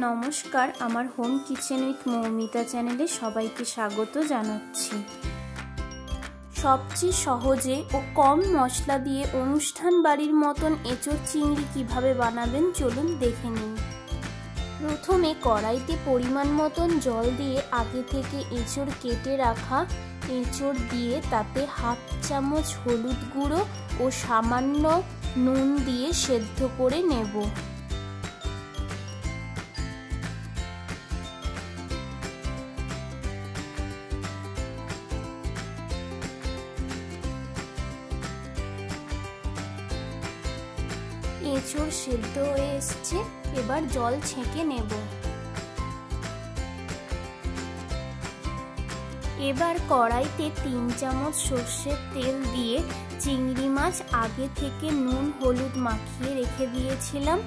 নমস্কার, আমার home kitchen with Moumita চ্যানেলে সবাইকে স্বাগত জানাচ্ছি। সবচেয়ে সহজে ও কম মশলা দিয়ে অনুষ্ঠান বাড়ির মতন এঁচোড় চিংড়ি কিভাবে বানাবেন চলুন দেখে নিন। প্রথমে কড়াইতে পরিমাণ মতন জল দিয়ে আগে থেকে এঁচোড় কেটে রাখা এঁচোড় দিয়ে তাতে হাফ চামচ হলুদ গুঁড়ো ও সামান্য নুন দিয়ে সেদ্ধ করে নেব। এঁচোড় সেদ্ধ হয়ে এসছে, এবার জল ছেঁকে নেব। এবার কড়াইতে 3 চামচ সর্ষের তেল দিয়ে চিংড়ি মাছ আগে থেকে নুন হলুদ মাখিয়ে রেখে দিয়েছিলাম,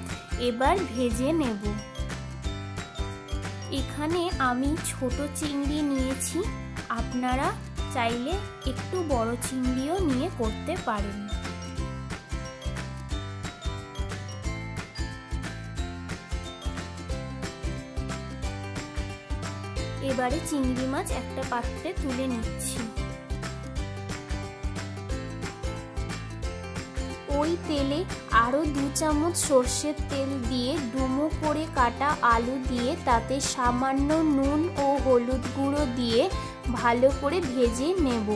এবার ভেজে নেব। এখানে আমি ছোট চিংড়ি নিয়েছি, আপনারা চাইলে একটু বড় চিংড়িও নিয়ে করতে পারেন। এবারে চিংড়ি মাছ একটা পাত্রে তুলে নিচ্ছি। ওই তেলে আরো 2 চামচ সর্ষের তেল দিয়ে ডুমো করে কাটা আলু দিয়ে তাতে সামান্য নুন ও হলুদ গুঁড়ো দিয়ে ভালো করে ভেজে নেব।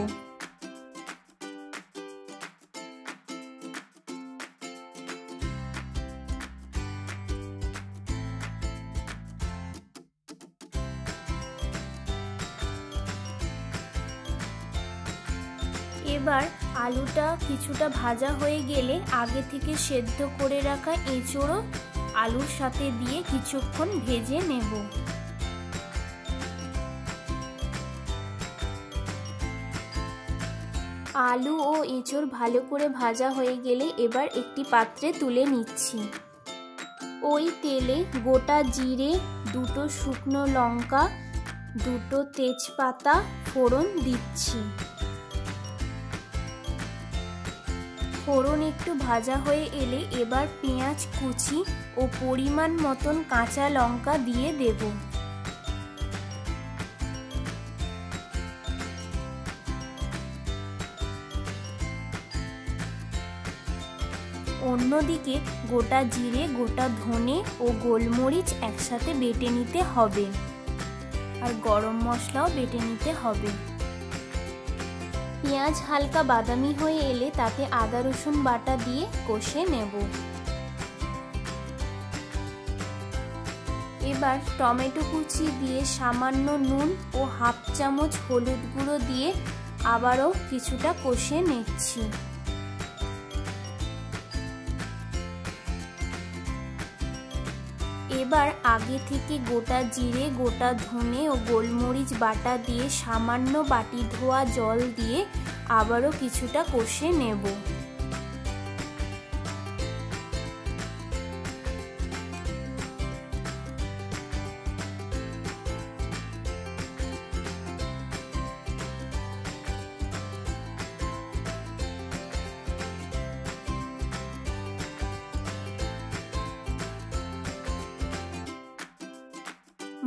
এবার আলুটা কিছুটা ভাজা হয়ে গেলে আগে থেকে সেদ্ধ করে রাখা এঁচোড়ও আলুর সাথে দিয়ে কিছুক্ষণ ভেজে নেব। আলু ও এঁচোড় ভালো করে ভাজা হয়ে গেলে এবার একটি পাত্রে তুলে নিচ্ছি। ওই তেলে গোটা জিরে, 2টো শুকনো লঙ্কা, 2টো তেজপাতা ফোড়ন দিচ্ছি। ফোড়ন একটু ভাজা হয়ে এলে এবার পেঁয়াজ কুচি ও পরিমাণ মতন কাঁচা লঙ্কা দিয়ে দেব। অন্যদিকে গোটা জিরে, গোটা ধনে ও গোলমরিচ একসাথে বেটে নিতে হবে, আর গরম মশলাও বেটে নিতে হবে। পেঁয়াজ হালকা বাদামি হয়ে এলে তাতে আদা রসুন বাটা দিয়ে কষে নেব। এবার টমেটো কুচি দিয়ে সামান্য নুন ও হাফ চামচ হলুদ গুঁড়ো দিয়ে আবারও কিছুটা কষে নিচ্ছি। এবার আগে থেকে গোটা জিরে, গোটা ধনে ও গোলমরিচ বাটা দিয়ে সামান্য বাটি ধোয়া জল দিয়ে আবারও কিছুটা কষে নেব।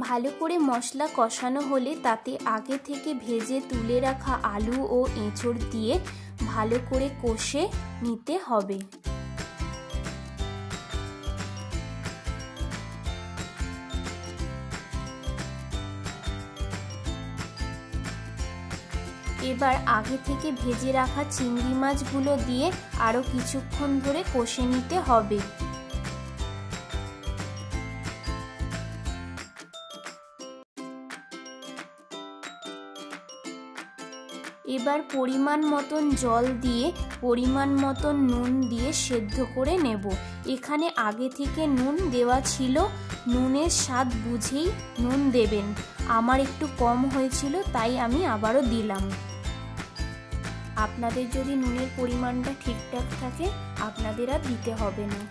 ভালো করে মশলা কষানো হলে তাতে আগে থেকে ভেজে তুলে রাখা আলু ও এঁচোড় দিয়ে ভালো করে কষে নিতে হবে। এবার আগে থেকে ভেজে রাখা চিংড়ি মাছগুলো দিয়ে আরো কিছুক্ষণ ধরে কষে নিতে হবে। এবার পরিমাণ মতন জল দিয়ে পরিমাণ মতন নুন দিয়ে সেদ্ধ করে নেব। এখানে আগে থেকে নুন দেওয়া ছিল, নুনের স্বাদ বুঝেই নুন দেবেন। আমার একটু কম হয়েছিল তাই আমি আবারও দিলাম। আপনাদের যদি নুনের পরিমাণটা ঠিকঠাক থাকে আপনাদের আর দিতে হবে না।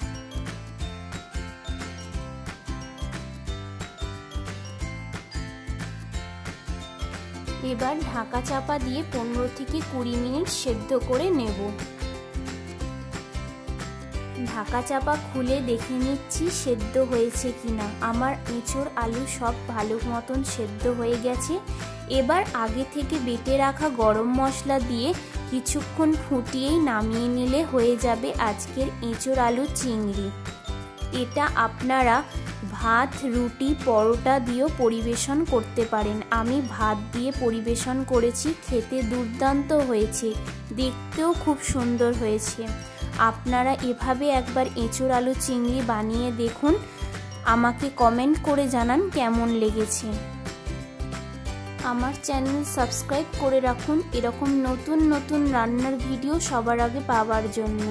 এবার ঢাকা চাপা দিয়ে 15 থেকে 20 মিনিট সেদ্ধ করে নেব। ঢাকা চাপা খুলে দেখে নিচ্ছি সেদ্ধ হয়েছে কিনা। আমার এঁচোড় আলু সব ভালো মতন সেদ্ধ হয়ে গেছে। এবার আগে থেকে বেটে রাখা গরম মশলা দিয়ে কিছুক্ষণ ফুটিয়েই নামিয়ে নিলে হয়ে যাবে আজকের এঁচোড় আলু চিংড়ি। এটা আপনারা ভাত, রুটি, পরোটা দিয়েও পরিবেশন করতে পারেন। আমি ভাত দিয়ে পরিবেশন করেছি, খেতে দুর্দান্ত হয়েছে, দেখতেও খুব সুন্দর হয়েছে। আপনারা এভাবে একবার এঁচোড় আলু চিংড়ি বানিয়ে দেখুন, আমাকে কমেন্ট করে জানান কেমন লেগেছে। আমার চ্যানেল সাবস্ক্রাইব করে রাখুন এরকম নতুন নতুন রান্নার ভিডিও সবার আগে পাওয়ার জন্য।